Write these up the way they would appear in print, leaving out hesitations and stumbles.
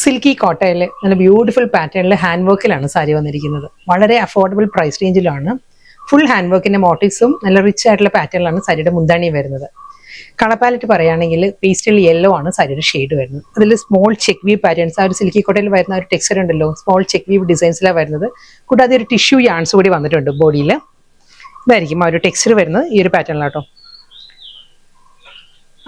Silky കോട്ടയിൽ നല്ല beautiful പാറ്റേണിൽ ഹാൻഡ് വർക്കിലാണ് സാരി വന്നിരിക്കുന്നത്. വളരെ അഫോർഡബിൾ പ്രൈസ് റേഞ്ചിലാണ്. ഫുൾ ഹാൻഡ് വർക്കിന്റെ മോട്ടീവ്സും നല്ല റിച്ച് ആയിട്ടുള്ള പാറ്റേണിലാണ് സാരിയുടെ മുന്താണി വരുന്നത്. കളർ പാലറ്റ് പറയുകയാണെങ്കിൽ പേസ്റ്റൽ യെല്ലോ ആണ് സാരിയുടെ ഷെയ്ഡ് വരുന്നത്. അതിൽ സ്മോൾ ചെക്ക് വീവ് പാറ്റേൺസ്, ആ ഒരു സിൽക്കി കോട്ടയിൽ വരുന്ന ഒരു ടെക്സ്ചർ ഉണ്ടല്ലോ, സ്മോൾ ചെക്ക് വീവ് ഡിസൈൻസിലാണ് വരുന്നത്. കൂടാതെ ഒരു ടിഷ്യൂ യാൺസ് കൂടി വന്നിട്ടുണ്ട് ബോഡിയിൽ. ഇതായിരിക്കും ആ ഒരു ടെക്സ്ചർ വരുന്നത് ഈ ഒരു പാറ്റേണിലാട്ടോ.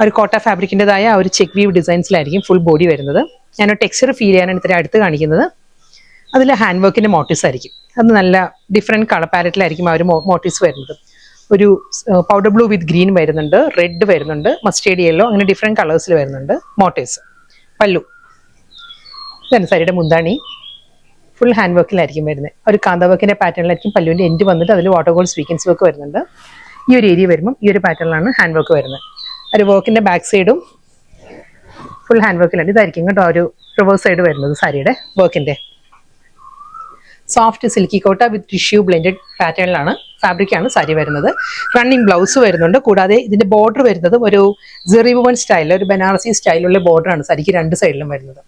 ഒരു കോട്ട ഫാബ്രിക്കിൻ്റെതായ ആ ഒരു ചെക്ക് വീവ് ഡിസൈൻസിലായിരിക്കും ഫുൾ ബോഡി വരുന്നത്. ഞാനൊരു ടെക്സ്ചർ ഫീൽ ചെയ്യാനാണ് ഇത്ര അടുത്ത് കാണിക്കുന്നത്. അതിൽ ഹാൻഡ് വർക്കിന്റെ മോട്ടീവ്സ് ആയിരിക്കും. അത് നല്ല ഡിഫറെൻറ്റ് കളർ പാലറ്റിലായിരിക്കും ആ ഒരു മോട്ടീവ്സ് വരുന്നത്. ഒരു പൗഡർ ബ്ലൂ വിത്ത് ഗ്രീൻ വരുന്നുണ്ട്, റെഡ് വരുന്നുണ്ട്, മസ്റ്റേർഡ് യെല്ലോ, അങ്ങനെ ഡിഫറെൻറ്റ് കളേഴ്സിൽ വരുന്നുണ്ട് മോട്ടീവ്സ്. പല്ലു ഇതാണ് സാരിയുടെ മുന്താണി. ഫുൾ ഹാൻഡ് വർക്കിലായിരിക്കും വരുന്നത്. ഒരു കാന്ത വർക്കിന്റെ പാറ്റേണിലായിരിക്കും പല്ലുവിൻ്റെ എൻഡ് വന്നിട്ട് അതിൽ വാട്ടർ ഗോൾഡ് സ്വീക്കൻസ് വർക്ക് വരുന്നുണ്ട്. ഈ ഒരു ഏരിയ വരുമ്പം ഈ ഒരു പാറ്റേണിലാണ് ഹാൻഡ് വർക്ക് വരുന്നത്. ഒരു വർക്കിന്റെ ബാക്ക് സൈഡും ഫുൾ ഹാൻഡ് വർക്കിലാണ്. ഇതായിരിക്കും കേട്ടോ ഒരു റിവേഴ്സ് സൈഡ് വരുന്നത് സാരിയുടെ വർക്കിന്റെ. സോഫ്റ്റ് സിൽക്കി കോട്ട വിത്ത് ടിഷ്യൂ ബ്ലെൻഡഡ് പാറ്റേണിലാണ് ഫാബ്രിക്കാണ് സാരി വരുന്നത്. റണ്ണിങ് ബ്ലൗസ് വരുന്നുണ്ട്. കൂടാതെ ഇതിന്റെ ബോർഡർ വരുന്നത് ഒരു ജെറി വുവൺ സ്റ്റൈലിൽ, ഒരു ബനാറസി സ്റ്റൈലുള്ള ബോർഡറാണ് സാരിക്ക് രണ്ട് സൈഡിലും വരുന്നത്.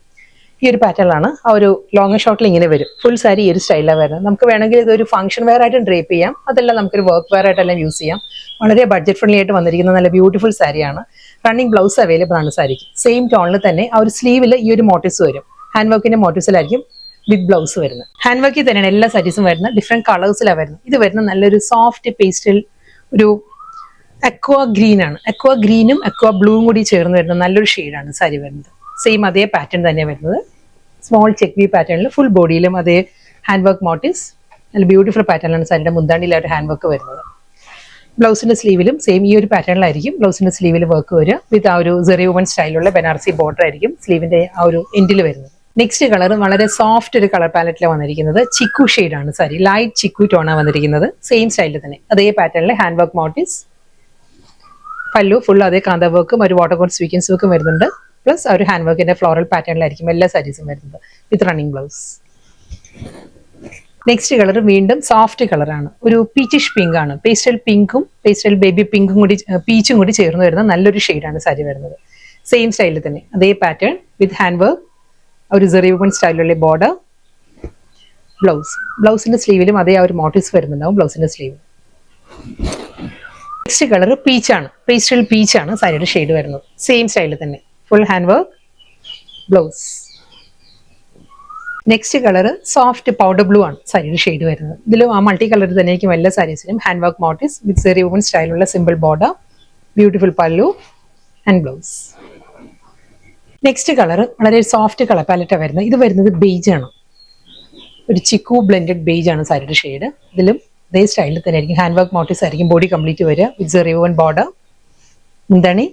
ഈ ഒരു പാറ്റേണിലാണ് ആ ഒരു ലോങ് ഷോർട്ടിൽ ഇങ്ങനെ വരും. ഫുൾ സാരി ഈ ഒരു സ്റ്റൈലാണ് വരുന്നത്. നമുക്ക് വേണമെങ്കിൽ ഇതൊരു ഫംഗ്ഷൻ വെയർ ആയിട്ടും ഡ്രേപ്പ് ചെയ്യാം, അതെല്ലാം നമുക്കൊരു വർക്ക് വെയർ ആയിട്ടെല്ലാം യൂസ് ചെയ്യാം. വളരെ ബഡ്ജറ്റ് ഫ്രണ്ട്ലി ആയിട്ട് വന്നിരിക്കുന്ന നല്ല ബ്യൂട്ടിഫുൾ സാരിയാണ്. റണ്ണിങ് ബ്ലൗസ് അവൈലബിൾ ആണ് സാരിക്ക്. സെയിം ടോണിൽ തന്നെ ആ ഒരു സ്ലീവിൽ ഈ ഒരു മോട്ടീവ്സ് വരും. ഹാൻഡ് വർക്കിന്റെ മോട്ടീവ്സിലായിരിക്കും വിത്ത് ബ്ലൗസ് വരുന്നത്. ഹാൻഡ് വർക്കിൽ തന്നെയാണ് എല്ലാ സാരീസും വരുന്നത്. ഡിഫറെന്റ് കളേഴ്സിലാണ് വരുന്നത്. ഇത് വരുന്ന നല്ലൊരു സോഫ്റ്റ് പേസ്റ്റൽ, ഒരു അക്വ ഗ്രീൻ ആണ്. അക്വ ഗ്രീനും അക്വ ബ്ലൂവും കൂടി ചേർന്ന് വരുന്ന നല്ലൊരു ഷെയ്ഡാണ് സാരി വരുന്നത്. സെയിം അതേ പാറ്റേൺ തന്നെയാണ് വരുന്നത്. സ്മോൾ ചെക്ക് വി പാറ്റേണിൽ ഫുൾ ബോഡിയിലും അതേ ഹാൻഡ് വർക്ക് മോട്ടീവ്സ്. നല്ല ബ്യൂട്ടിഫുൾ പാറ്റേണിലാണ് സാരിയുടെ മുന്താണ്ടിയിലായിട്ട് ഹാൻഡ് വർക്ക് വരുന്നത്. ബ്ലൗസിന്റെ സ്ലീവിലും സെയിം ഈ ഒരു പാറ്റേണിലായിരിക്കും ബ്ലൗസിന്റെ സ്ലീവിൽ വർക്ക് വരിക. വിത്ത് ആ ഒരു ജെറി വുവൺ സ്റ്റൈലുള്ള ബനാറസി ബോർഡർ ആയിരിക്കും സ്ലീവിന്റെ ആ ഒരു എൻഡിൽ വരുന്നത്. നെക്സ്റ്റ് കളർ വളരെ സോഫ്റ്റ് ഒരു കളർ പാലറ്റിലാണ് വന്നിരിക്കുന്നത്. ചിക്കു ഷെയ്ഡാണ് സാരി. ലൈറ്റ് ചിക്കു ടോണാണ് വന്നിരിക്കുന്നത്. സെയിം സ്റ്റൈലിൽ തന്നെ അതേ പാറ്റേണിൽ ഹാൻഡ് വർക്ക് മോട്ടീവ്സ്. പല്ലു ഫുൾ അതേ കാന്ത വർക്കും ഒരു വാട്ടർ ഗോൾഡ് സ്വീക്കൻസ് വർക്കും വരുന്നുണ്ട്. പ്ലസ് ആ ഒരു ഹാൻഡ് വർക്കിന്റെ ഫ്ലോറൽ പാറ്റേണിലായിരിക്കും എല്ലാ സാരീസും വരുന്നത് with running blouse. Next colour വീണ്ടും സോഫ്റ്റ് കളറാണ്. ഒരു പീച്ചിഷ് പിങ്ക് ആണ്. പേസ്റ്റൽ പിങ്കും പേസ്റ്റൽ ബേബി പിങ്കും കൂടി പീച്ചും കൂടി ചേർന്ന് വരുന്ന നല്ലൊരു ഷെയ്ഡാണ് സാരി വരുന്നത്. സെയിം സ്റ്റൈലിൽ തന്നെ അതേ പാറ്റേൺ വിത്ത് ഹാൻഡ് വർക്ക്, ഒരു ജെറി വുവൺ സ്റ്റൈലുള്ള ബോർഡർ, ബ്ലൗസ്. ബ്ലൗസിന്റെ സ്ലീവിലും അതേ ആ ഒരു മോട്ടീവ്സ് വരുന്നുണ്ടാവും ബ്ലൗസിന്റെ സ്ലീവിൽ. നെക്സ്റ്റ് കളർ പീച്ചാണ്. പേസ്റ്റൽ പീച്ചാണ് സാരിയുടെ ഷെയ്ഡ് വരുന്നത്. സെയിം സ്റ്റൈലിൽ തന്നെ full hand work, blouse. Next colour soft powder blue ആണ് സാരിയുടെ ഷെയ്ഡ് വരുന്നത്. ഇതിലും ആ മൾട്ടി കളർ തന്നെയായിരിക്കും എല്ലാ സാരീസിലും. Hand work motifs with zari woven സ്റ്റൈലുള്ള simple border, beautiful pallu and blouse. Next colour വളരെ സോഫ്റ്റ് കളർ പാലറ്റാണ് വരുന്നത്. ഇത് വരുന്നത് ബേജ് ആണ്. ഒരു ചിക്കു ബ്ലെൻഡഡ് ബേജ് ആണ് സാരിയുടെ ഷെയ്ഡ്. ഇതിലും അതേ സ്റ്റൈലിൽ തന്നെ ആയിരിക്കും ഹാൻഡ് വർക്ക് മോട്ടീവ്സ് ആയിരിക്കും ബോഡി കംപ്ലീറ്റ് വരിക. വിത്ത് ജെറി വുവൺ ബോർഡർ, മുന്താണി,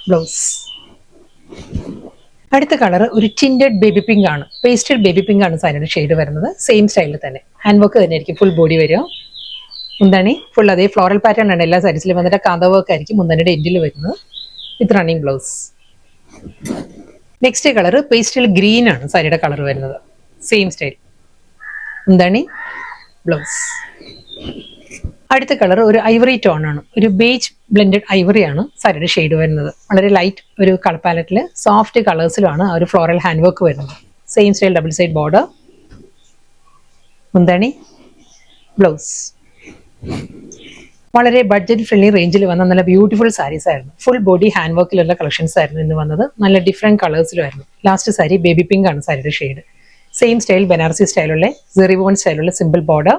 ബ്ലൗസ്. അടുത്ത കളർ ഒരു ടിൻഡഡ് ബേബി പിങ്ക് ആണ്. പേസ്റ്റഡ് ബേബി പിങ്ക് ആണ് സാരിയുടെ ഷെയ്ഡ് വരുന്നത്. സെയിം സ്റ്റൈലിൽ തന്നെ ഹാൻഡ് വർക്ക് തന്നെ ആയിരിക്കും ഫുൾ ബോഡി വരിക. മുന്താണി ഫുൾ അതേ ഫ്ലോറൽ പാറ്റേൺ ആണ് എല്ലാ സാരീസിലും വന്നിട്ട് കാന്ത വർക്ക് ആയിരിക്കും മുന്താണിയുടെ എൻഡിൽ വരുന്നത് with running blouse. Next colour pastel green ആണ് സാരിയുടെ കളർ വരുന്നത്. സെയിം സ്റ്റൈൽ, മുന്താണി, ബ്ലൗസ്. അടുത്ത കളർ ഒരു ഐവറി ടോൺ ആണ്. ഒരു ബേജ് ബ്ലെൻഡഡ് ഐവറി ആണ് സാരിയുടെ ഷെയ്ഡ് വരുന്നത്. വളരെ ലൈറ്റ് ഒരു കളർ പാലറ്റിൽ സോഫ്റ്റ് കളേഴ്സിലാണ് ആ ഒരു ഫ്ലോറൽ ഹാൻഡ് വർക്ക് വരുന്നത്. Same style double side border, മുന്താണി, ബ്ലൗസ്. വളരെ ബഡ്ജറ്റ് ഫ്രണ്ട്ലി റേഞ്ചിൽ വന്ന നല്ല ബ്യൂട്ടിഫുൾ സാരീസ് ആയിരുന്നു. ഫുൾ ബോഡി ഹാൻഡ് വർക്കിലുള്ള കളക്ഷൻസ് ആയിരുന്നു ഇന്ന് വന്നത്. നല്ല ഡിഫറെന്റ് കളേഴ്സിലുമായിരുന്നു. ലാസ്റ്റ് സാരി ബേബി പിങ്ക് ആണ് സാരിയുടെ ഷെയ്ഡ്. സെയിം സ്റ്റൈൽ ബനാറസി സ്റ്റൈലുള്ള ജെറി വുവൺ സ്റ്റൈലുള്ള സിമ്പിൾ ബോർഡർ,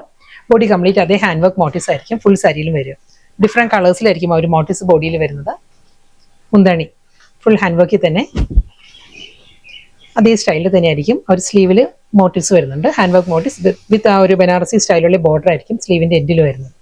ബോഡി കംപ്ലീറ്റ് അതേ ഹാൻഡ് വർക്ക് മോട്ടീവ്സ് ആയിരിക്കും ഫുൾ സാരിയിലും വരിക. ഡിഫറെന്റ് കളേഴ്സിലായിരിക്കും ആ ഒരു മോട്ടീവ്സ് ബോഡിയിൽ വരുന്നത്. മുന്താണി ഫുൾ ഹാൻഡ് വർക്കിൽ തന്നെ അതേ സ്റ്റൈലിൽ തന്നെയായിരിക്കും. ആ ഒരു സ്ലീവിൽ മോട്ടീവ്സ് വരുന്നുണ്ട്. ഹാൻഡ് വർക്ക് മോട്ടീവ്സ് വിത്ത് ആ ഒരു ബനാറസി സ്റ്റൈലുള്ള ബോർഡർ ആയിരിക്കും സ്ലീവിന്റെ എൻഡിൽ വരുന്നത്.